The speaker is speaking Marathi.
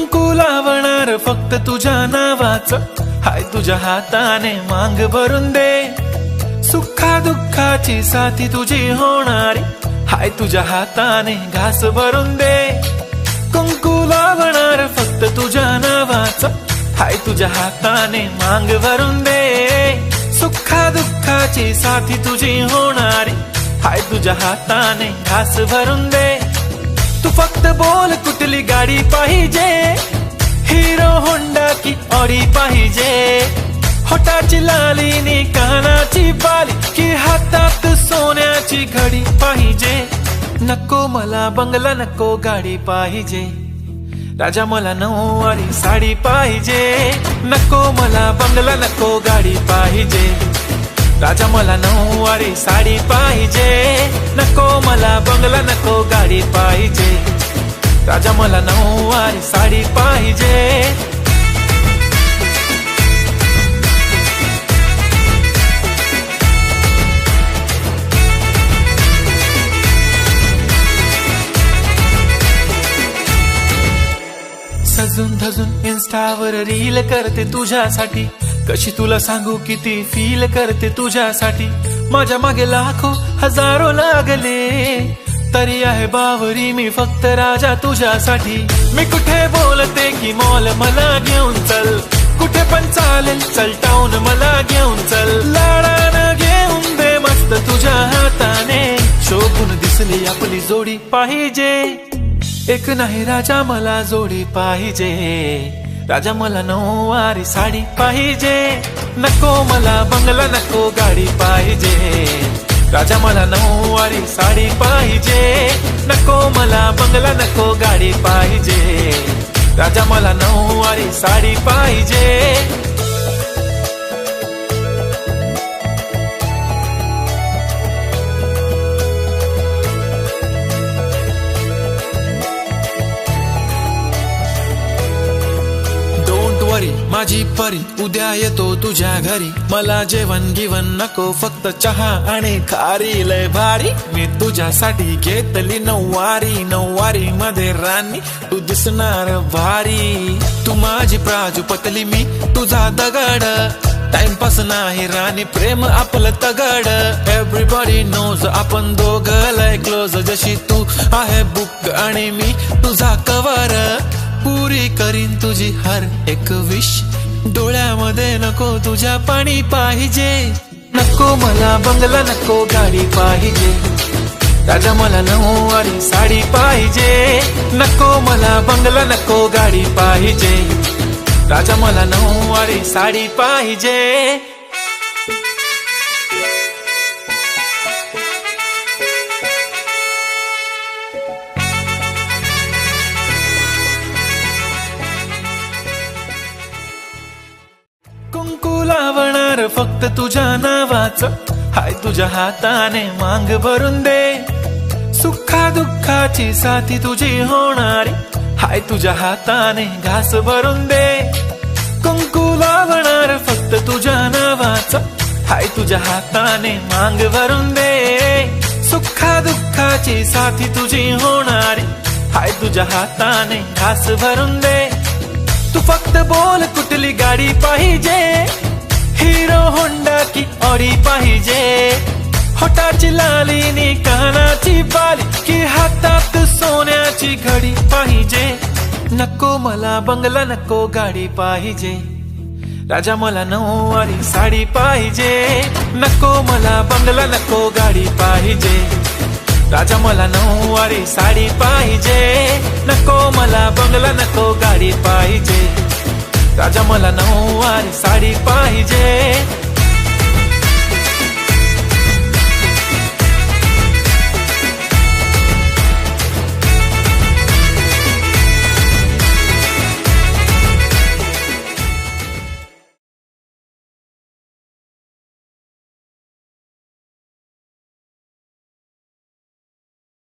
कुंकू लावणार फक्त तुझ्या नावाचं, हाय तुझ्या हाताने मांग भरून दे. सुखा दुःखाची साथी तुझी होणारी, हाय तुझ्या हाताने घास भरून दे. कुंकू लावणार फक्त तुझ्या नावाचं, हाय तुझ्या हाताने मांग भरून दे. सुखा दुःखाची साथी तुझी होणारी, हाय तुझ्या हाताने घास भरून दे. तू फक्त बोल कुठली गाडी पाहिजे, हिरो होंडा की ऑडी पाहिजे. होटाची लालीनी कानाची बाली, की हातात सोन्याची घडी पाहिजे. नको मला बंगला, नको गाडी पाहिजे. राजा मला नऊवारी साडी पाहिजे. नको मला बंगला, नको गाडी पाहिजे. राजा मला नऊवारी साडी पाहिजे. नको मला बंगला, नको गाडी पाहिजे. राजा मला नऊवारी साडी पाहिजे. सजून धजून इन्स्टावर रील करते तुझ्यासाठी, कशी तुला सांगू किती फील करते तुझ्यासाठी. माझ्या मागे लाखो हजारो लागले, तरी आहे बावरी मी फक्त राजा तुझ्यासाठी. मी कुठे बोलते की मॉल मला घेऊन चल, कुठे पण चालेल चल टाऊन मला घेऊन चल. लाडानं घेऊन दे मस्त तुझ्या हाताने, शोभून दिसली आपली जोडी पाहिजे. एक नाही राजा मला जोडी पाहिजे. राजा मला नऊवारी साडी पाहिजे. नको मला बंगला, नको गाडी पाहिजे. राजा मला नऊवारी साडी पाहिजे. नको मला बंगला, नको गाडी पाहिजे. राजा मला नऊवारी साडी पाहिजे. माझी परी उद्या येतो तुझ्या घरी. मला जेवण गिवण नको, फक्त चहा आणि खारी. लय भारी मी तुझ्यासाठी घेतली नऊवारी. नऊवारी मध्ये राणी तू दिसणार भारी. तू माझी प्राजूपतली, मी तुझा दगड. टाइमपास नाही राणी, प्रेम आपलं तगड. एव्हरीबॉडी नोज आपण दोघं लय क्लोज. जशी तू आहे बुक आणि मी तुझा कवर. पुरी करीन तुझी हर एक विश. डोळ्यामध्ये नको तुझ्या पाणी पाहिजे. नको मला बंगला, नको गाडी पाहिजे. राजा मला नऊवारी साडी पाहिजे. नको मला बंगला, नको गाडी पाहिजे. राजा मला नऊवारी साडी पाहिजे. कुंकू लावणार फक्त तुझ्या नावाचं, हाय तुझ्या हाताने मांग भरून दे. सुखा दुःखाची साथी तुझी होणारी, हाय तुझ्या हाताने घास भरून दे. कुंकू लावणार फक्त तुझ्या नावाचं, हाय तुझ्या हाताने मांग भरून दे. सुखा दुःखाची साथी तुझी होणारी, हाय तुझ्या हाताने घास भरून दे. तू फक्त बोल कुठली गाडी पाहिजे, हिरो होंडा की ऑडी पाहिजे. होटाची लालीनी कानाची बाली, की हातात सोन्याची घडी पाहिजे. नको मला बंगला, नको गाडी पाहिजे. राजा मला नऊवारी साडी पाहिजे. नको मला बंगला, नको गाडी पाहिजे. राजा मला नऊवारी साडी पाहिजे. नको मला बंगला, नको गाडी पाहिजे. राजा मला नऊवारी साडी पाहिजे.